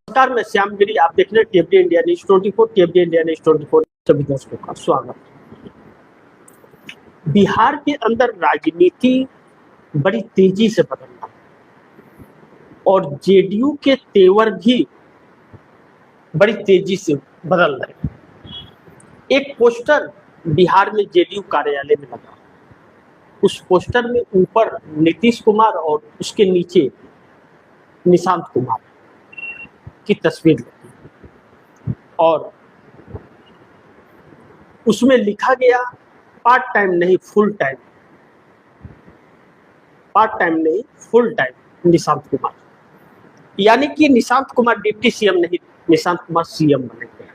नमस्कार, मैं श्याम गिरी। आप देख रहे हैं टीएफडी इंडिया न्यूज 24। टीएफडी इंडिया न्यूज 24 सभी दर्शकों का स्वागत। बिहार के अंदर राजनीति बड़ी तेजी से बदल रहा है और जेडीयू के तेवर भी बड़ी तेजी से बदल रहे हैं। एक पोस्टर बिहार में जेडीयू कार्यालय में लगा, उस पोस्टर में ऊपर नीतीश कुमार और उसके नीचे निशांत कुमार की तस्वीर लगी और उसमें लिखा गया पार्ट टाइम नहीं फुल टाइम, पार्ट टाइम नहीं फुल टाइम निशांत कुमार। यानी कि निशांत कुमार डिप्टी सीएम नहीं, निशांत कुमार सीएम बनेंगे।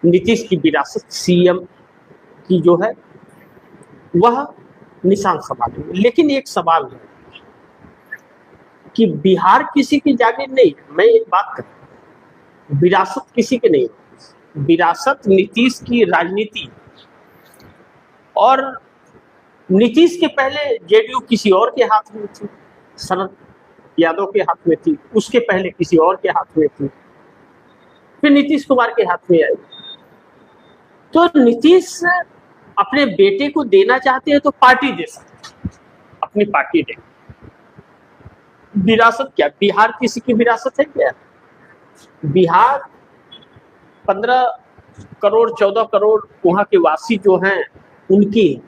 नीतीश की विरासत सीएम की जो है वह निशांत संभालेंगे। लेकिन एक सवाल है कि बिहार किसी की जागीर नहीं है। मैं एक बात कहूं, विरासत किसी की नहीं है, विरासत नीतीश की राजनीति। और नीतीश के पहले जेडीयू किसी और के हाथ में थी, शरद यादव के हाथ में थी, उसके पहले किसी और के हाथ में थी, फिर नीतीश कुमार के हाथ में आई। तो नीतीश अपने बेटे को देना चाहते हैं तो पार्टी दे सकते, अपनी पार्टी दे। विरासत क्या, बिहार किसी की विरासत है क्या? बिहार 15 करोड़ 14 करोड़ वहां के वासी जो हैं उनकी।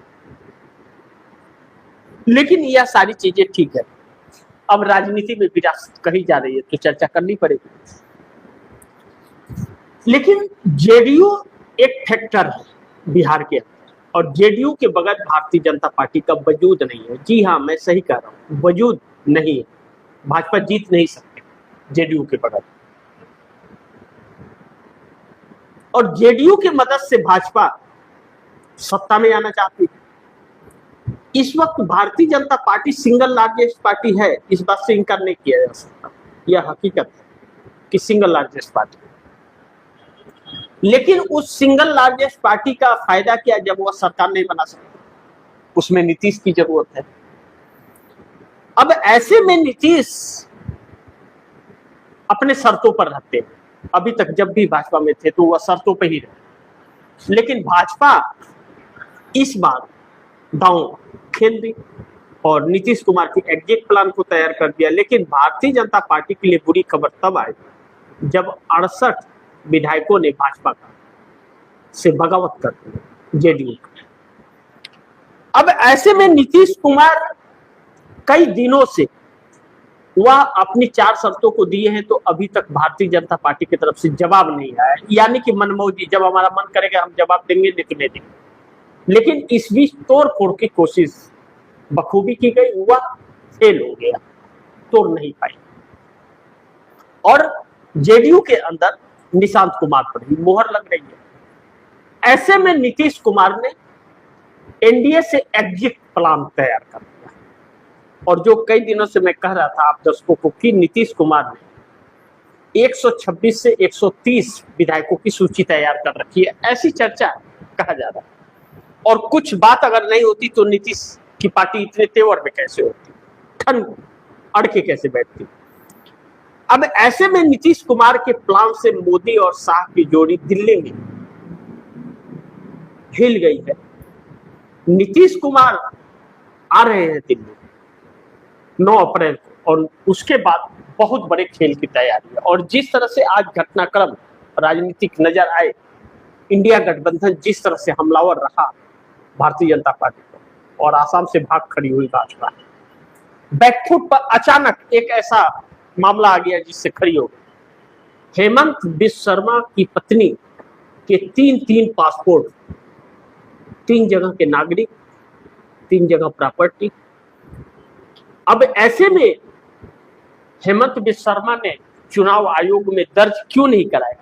लेकिन यह सारी चीजें ठीक है। अब राजनीति में विरासत कही जा रही है तो चर्चा करनी पड़ेगी। लेकिन जेडीयू एक फैक्टर है बिहार के अंदर, और जेडीयू के बगैर भारतीय जनता पार्टी का वजूद नहीं है। जी हाँ, मैं सही कह रहा हूँ, वजूद नहीं है। भाजपा जीत नहीं सकती जेडीयू के बगैर, और जेडीयू की मदद से भाजपा सत्ता में आना चाहती है। इस वक्त Bharatiya Janata party single largest party है, इस बात से इनकार नहीं किया जा सकता। यह हकीकत है कि सिंगल लार्जेस्ट पार्टी। लेकिन उस सिंगल लार्जेस्ट पार्टी का फायदा क्या जब वह सरकार नहीं बना सकती? उसमें नीतीश की जरूरत है। अब ऐसे में नीतीश अपने शर्तों पर रहते हैं। अभी तक जब भी भाजपा में थे तो वह शर्तों पर ही रहे। लेकिन भाजपा इस बार दांव खेल दी और नीतीश कुमार की एग्जिट प्लान को तैयार कर दिया। लेकिन भारतीय जनता पार्टी के लिए बुरी खबर तब आई जब 68 विधायकों ने भाजपा से बगावत कर दी जेडीयू। अब ऐसे में नीतीश कुमार कई दिनों से वह अपनी 4 शर्तों को दिए हैं, तो अभी तक भारतीय जनता पार्टी की तरफ से जवाब नहीं आया। यानी कि मनमौजी, जब हमारा मन करेगा हम जवाब देंगे, नहीं तो नहीं देंगे। लेकिन इस बीच तोड़ फोड़ की कोशिश बखूबी की गई, वह फेल हो गया, तोड़ नहीं पाई। और जेडीयू के अंदर निशांत कुमार पर भी मोहर लग रही है। ऐसे में नीतीश कुमार ने एनडीए से एग्जिट प्लान तैयार कर दिया। और जो कई दिनों से मैं कह रहा था आप दर्शकों को कि नीतीश कुमार ने 126 से 130 विधायकों की सूची तैयार कर रखी है, ऐसी चर्चा कहा जा रहा है। और कुछ बात अगर नहीं होती तो नीतीश की पार्टी इतने तेवर में कैसे होती, ठन अड़ के कैसे बैठती? अब ऐसे में नीतीश कुमार के प्लान से मोदी और शाह की जोड़ी दिल्ली में हिल गई है। नीतीश कुमार आ रहे हैं दिल्ली 9 अप्रैल को, और उसके बाद बहुत बड़े खेल की तैयारी है। और जिस तरह से आज घटनाक्रम राजनीतिक नजर आए, इंडिया गठबंधन जिस तरह से हमलावर रहा भारतीय जनता पार्टी को, और आसाम से भाग खड़ी हुई भाजपा, बैकफुट पर अचानक एक ऐसा मामला आ गया जिससे खड़ी हो गई। हेमंत बिश्व शर्मा की पत्नी के 3 पासपोर्ट, 3 जगह के नागरिक, 3 जगह प्रॉपर्टी। अब ऐसे में हेमंत बिश्व शर्मा ने चुनाव आयोग में दर्ज क्यों नहीं कराया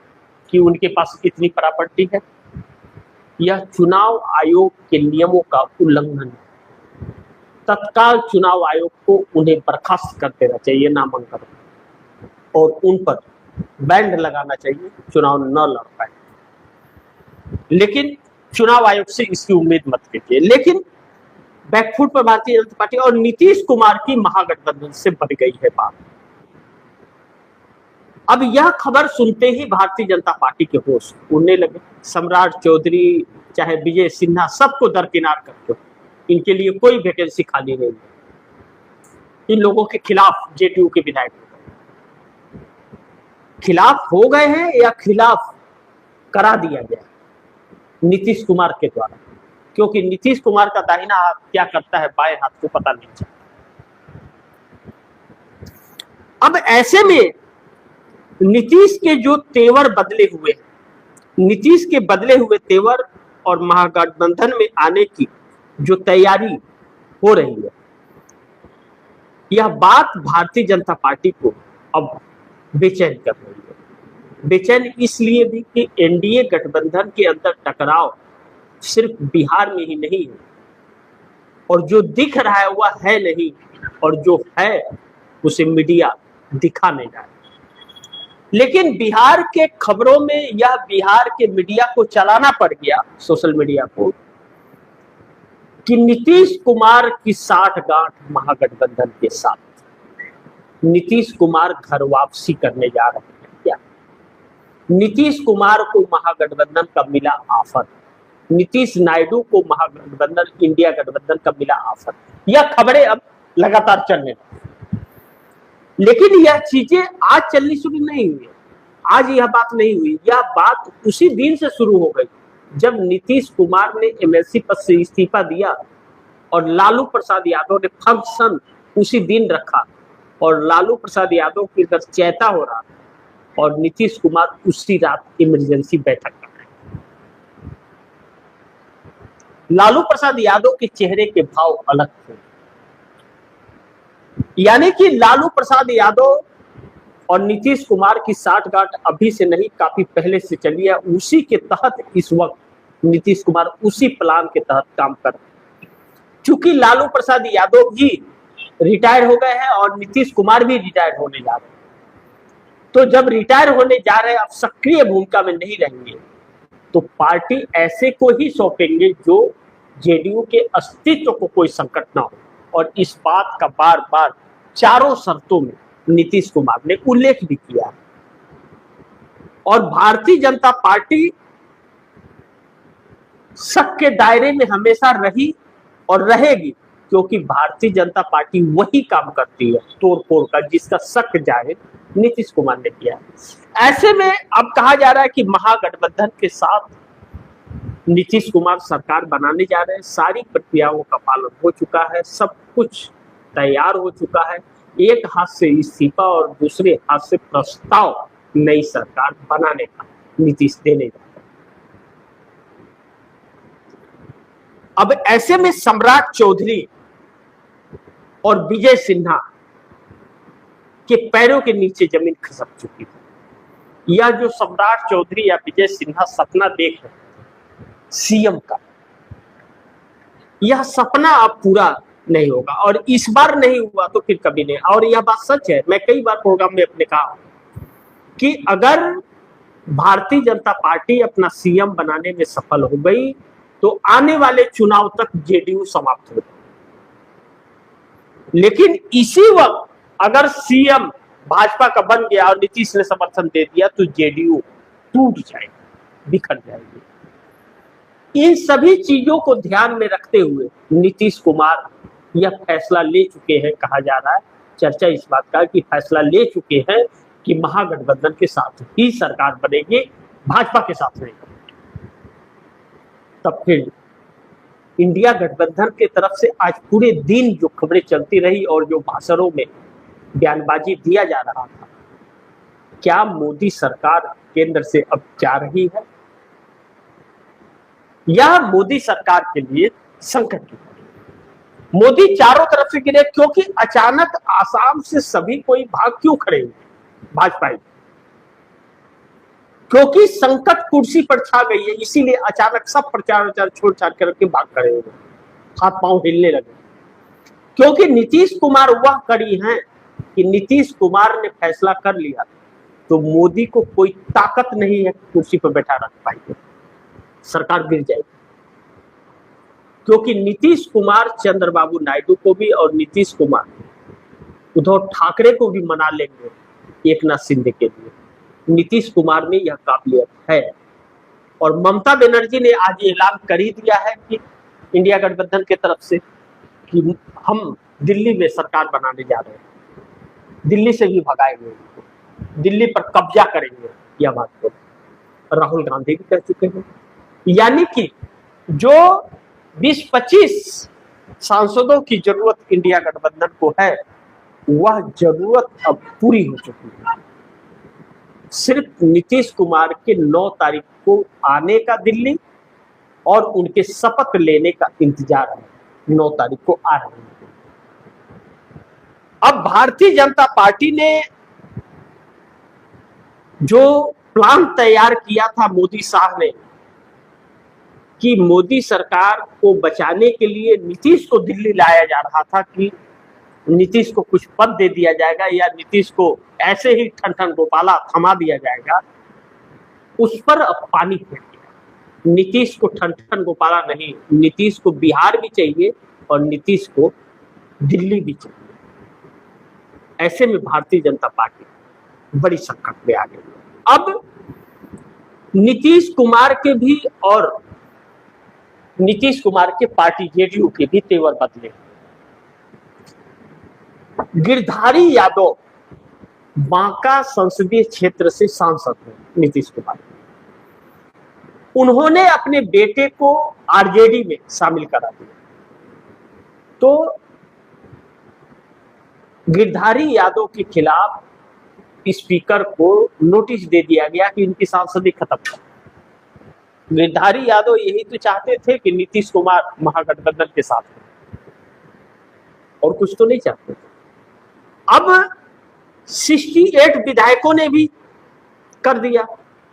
कि उनके पास इतनी प्रॉपर्टी है? यह चुनाव आयोग के नियमों का उल्लंघन है। तत्काल चुनाव आयोग को उन्हें बर्खास्त कर देना चाहिए, नामांकन, और उन पर बैंड लगाना चाहिए, चुनाव न लड़ पाए। लेकिन चुनाव आयोग से इसकी उम्मीद मत कीजिए। लेकिन बैकफुट पर भारतीय जनता पार्टी और नीतीश कुमार की महागठबंधन से बढ़ गई है बात। अब यह खबर सुनते ही भारतीय जनता पार्टी के होश उड़ने लगे। सम्राट चौधरी चाहे विजय सिन्हा सबको दरकिनार करते, इनके लिए कोई वैकेंसी खाली नहीं है। इन लोगों के खिलाफ जेडीयू के विधायक खिलाफ हो गए हैं या खिलाफ करा दिया गया नीतीश कुमार के द्वारा, क्योंकि नीतीश कुमार का दाहिना हाथ क्या करता है बाएं हाथ को पता नहीं चलता। अब ऐसे में नीतीश के जो तेवर बदले हुए, नीतीश के बदले हुए तेवर और महागठबंधन में आने की जो तैयारी हो रही है, यह बात भारतीय जनता पार्टी को अब बेचैन कर रही है। बेचैन इसलिए भी कि एनडीए गठबंधन के अंदर टकराव सिर्फ बिहार में ही नहीं है, और जो दिख रहा है वह है नहीं, और जो है उसे मीडिया दिखा नहीं रहा है। लेकिन बिहार के खबरों में यह बिहार के मीडिया को चलाना पड़ गया, सोशल मीडिया को, कि नीतीश कुमार की साठगांठ महागठबंधन के साथ, नीतीश कुमार घर वापसी करने जा रहे हैं क्या? नीतीश कुमार को महागठबंधन का मिला ऑफर, नीतीश नायडू को महागठबंधन इंडिया गठबंधन का मिला ऑफर। यह खबरें अब लगातार चलने लगी, लेकिन यह चीजें आज चलनी शुरू नहीं हुई। आज यह बात नहीं हुई, यह बात उसी दिन से शुरू हो गई जब नीतीश कुमार ने एमएलसी पद से इस्तीफा दिया और लालू प्रसाद यादव ने फंक्शन उसी दिन रखा, और लालू प्रसाद यादव के इधर चैता हो रहा था और नीतीश कुमार उसी रात इमरजेंसी बैठक कर रहे। लालू प्रसाद यादव के चेहरे के भाव अलग थे, यानी कि लालू प्रसाद यादव और नीतीश कुमार की साठगांठ अभी से नहीं, काफी पहले से चली है। उसी के तहत इस वक्त नीतीश कुमार उसी प्लान के तहत काम कर रहे हैं। चूंकि लालू प्रसाद यादव भी रिटायर हो गए हैं और नीतीश कुमार भी रिटायर होने जा रहे हैं, तो जब रिटायर होने जा रहे हैं, अब सक्रिय भूमिका में नहीं रहेंगे, तो पार्टी ऐसे को ही सौंपेंगे जो जेडीयू के अस्तित्व को कोई संकट ना हो। और इस बात का बार बार चारों शर्तों में नीतीश कुमार ने उल्लेख भी किया। और भारतीय जनता पार्टी शक के दायरे में हमेशा रही और रहेगी, क्योंकि भारतीय जनता पार्टी वही काम करती है तोड़-फोड़ का जिसका शक जाहिर नीतीश कुमार ने किया। ऐसे में अब कहा जा रहा है कि महागठबंधन के साथ नीतीश कुमार सरकार बनाने जा रहे हैं। सारी प्रक्रियाओं का पालन हो चुका है, सब कुछ तैयार हो चुका है। एक हाथ से इस्तीफा और दूसरे हाथ से प्रस्ताव नई सरकार बनाने का नीतीश देने जा रहे हैं। अब ऐसे में सम्राट चौधरी और विजय सिन्हा के पैरों के नीचे जमीन खिसक चुकी है। यह जो सम्राट चौधरी या विजय सिन्हा सपना देख रहे सीएम का, यह सपना अब पूरा नहीं होगा, और इस बार नहीं हुआ तो फिर कभी नहीं। और यह बात सच है, मैं कई बार प्रोग्राम में अपने कहा कि अगर भारतीय जनता पार्टी अपना सीएम बनाने में सफल हो गई तो आने वाले चुनाव तक जेडीयू समाप्त हो जाए। लेकिन इसी वक्त अगर सीएम भाजपा का बन गया और नीतीश ने समर्थन दे दिया तो जेडीयू टूट जाएगी, बिखर जाएगी। इन सभी चीजों को ध्यान में रखते हुए नीतीश कुमार यह फैसला ले चुके हैं, कहा जा रहा है, चर्चा इस बात का कि फैसला ले चुके हैं कि महागठबंधन के साथ ही सरकार बनेगी, भाजपा के साथ नहीं। तब फिर इंडिया गठबंधन के तरफ से आज पूरे दिन जो खबरें चलती रही और जो भाषणों में बयानबाजी दिया जा रहा था, क्या मोदी सरकार केंद्र से अब जा रही है या मोदी सरकार के लिए संकट की? मोदी चारों तरफ से गिरे, क्योंकि अचानक आसाम से सभी कोई भाग क्यों खड़े हुए भाजपा? क्योंकि संकट कुर्सी पर छा गई है, इसीलिए अचानक सब प्रचार छोड़ छाड़ करके भाग खड़े हुए, हाथ पांव हिलने लगे। क्योंकि नीतीश कुमार वह कड़ी हैं कि नीतीश कुमार ने फैसला कर लिया तो मोदी को कोई ताकत नहीं है कुर्सी पर बैठा रख पाएंगे, सरकार गिर जाएगी। क्योंकि नीतीश कुमार चंद्रबाबू नायडू को भी और नीतीश कुमार उद्धव ठाकरे को भी मना लेंगे एक नाथ शिंदे के लिए। नीतीश कुमार में यह काबिलियत है और ममता बनर्जी ने आज ऐलान कर ही दिया है कि इंडिया गठबंधन की तरफ से कि हम दिल्ली में सरकार बनाने जा रहे हैं, दिल्ली से भी भगाएंगे, दिल्ली पर कब्जा करेंगे। यह बात तो राहुल गांधी भी कर चुके हैं। यानी कि जो 20-25 सांसदों की जरूरत इंडिया गठबंधन को है, वह जरूरत अब पूरी हो चुकी है। सिर्फ नीतीश कुमार के 9 तारीख को आने का दिल्ली और उनके शपथ लेने का इंतजार है। 9 तारीख को आ रहे हैं। अब भारतीय जनता पार्टी ने जो प्लान तैयार किया था मोदी साहब ने कि मोदी सरकार को बचाने के लिए नीतीश को दिल्ली लाया जा रहा था कि नीतीश को कुछ पद दे दिया जाएगा या नीतीश को ऐसे ही ठन गोपाला थमा दिया जाएगा, उस पर अब पानी फिर गया। नीतीश को ठन गोपाला नहीं, नीतीश को बिहार भी चाहिए और नीतीश को दिल्ली भी चाहिए। ऐसे में भारतीय जनता पार्टी बड़ी संकट में आ गई। अब नीतीश कुमार के भी और नीतीश कुमार के पार्टी जेडीयू के भी तेवर बदले। गिरधारी यादव बांका संसदीय क्षेत्र से सांसद हैं नीतीश कुमार। उन्होंने अपने बेटे को आरजेडी में शामिल करा दिया, तो गिरधारी यादव के खिलाफ स्पीकर को नोटिस दे दिया गया कि इनकी सांसदी खत्म कर। गिरधारी यादव यही तो चाहते थे कि नीतीश कुमार महागठबंधन के साथ हो, और कुछ तो नहीं चाहते थे। अब 68 विधायकों ने भी कर दिया,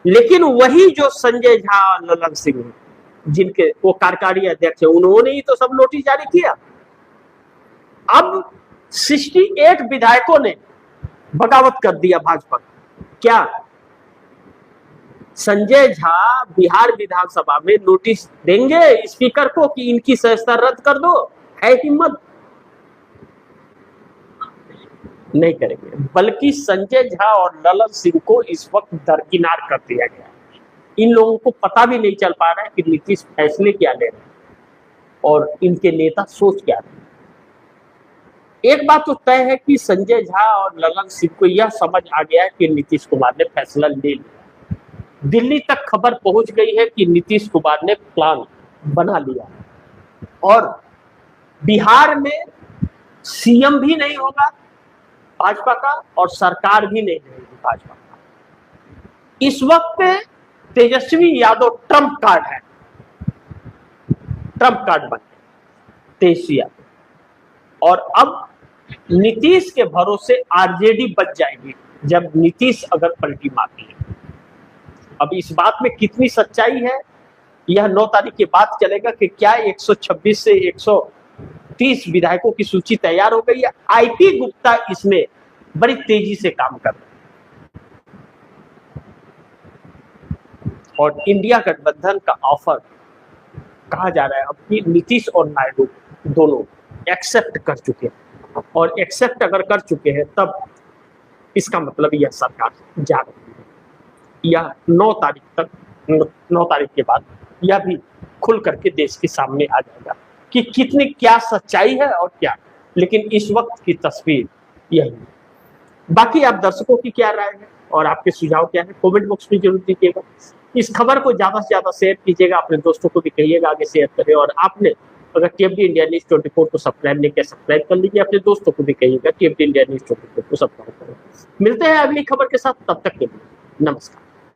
लेकिन वही जो संजय झा, ललन सिंह, जिनके वो कार्यकारी अध्यक्ष है, उन्होंने ही तो सब नोटिस जारी किया। अब 68 विधायकों ने बगावत कर दिया भाजपा। क्या संजय झा बिहार विधानसभा में नोटिस देंगे स्पीकर को कि इनकी सदस्यता रद्द कर दो? है हिम्मत? नहीं करेंगे। बल्कि संजय झा और ललन सिंह को इस वक्त दरकिनार कर दिया गया। इन लोगों को पता भी नहीं चल पा रहा है कि नीतीश फैसले क्या ले रहे हैं और इनके नेता सोच क्या रहे हैं। एक बात तो तय है कि संजय झा और ललन सिंह को यह समझ आ गया है कि नीतीश कुमार ने फैसला ले लिया। दिल्ली तक खबर पहुंच गई है कि नीतीश कुमार ने प्लान बना लिया और बिहार में सीएम भी नहीं होगा भाजपा का और सरकार भी नहीं रहेगी भाजपा का। इस वक्त तेजस्वी यादव ट्रम्प कार्ड है, ट्रम्प कार्ड बन गया तेजस्वी यादव। और अब नीतीश के भरोसे आरजेडी बच जाएगी जब नीतीश अगर पलटी मारती है। अब इस बात में कितनी सच्चाई है यह 9 तारीख के बाद चलेगा कि क्या 126 से 130 विधायकों की सूची तैयार हो गई है। आईपी गुप्ता इसमें बड़ी तेजी से काम कर रहे हैं और इंडिया गठबंधन का ऑफर कहा जा रहा है अब कि नीतीश और नायडू दोनों एक्सेप्ट कर चुके हैं, और एक्सेप्ट अगर कर चुके हैं तब इसका मतलब यह सरकार जा रही है। यह 9 तारीख तक, 9 तारीख के बाद यह भी खुल करके देश के सामने आ जाएगा कि कितनी क्या सच्चाई है और क्या। लेकिन इस वक्त की तस्वीर यही है। बाकी आप दर्शकों की क्या राय है और आपके सुझाव क्या है, कमेंट बॉक्स में जरूर दीजिएगा। इस खबर को ज्यादा से ज्यादा शेयर कीजिएगा, अपने दोस्तों को भी कहिएगा आगे शेयर करें। और आपने अगर टीएफडी इंडिया न्यूज 24 को सब्सक्राइब नहीं किया, सब्सक्राइब कर लीजिए। अपने दोस्तों को भी कहिएगा टीएफडी इंडिया न्यूज 24 को सब्सक्राइब करें। मिलते हैं अगली खबर के साथ, तब तक के लिए नमस्कार।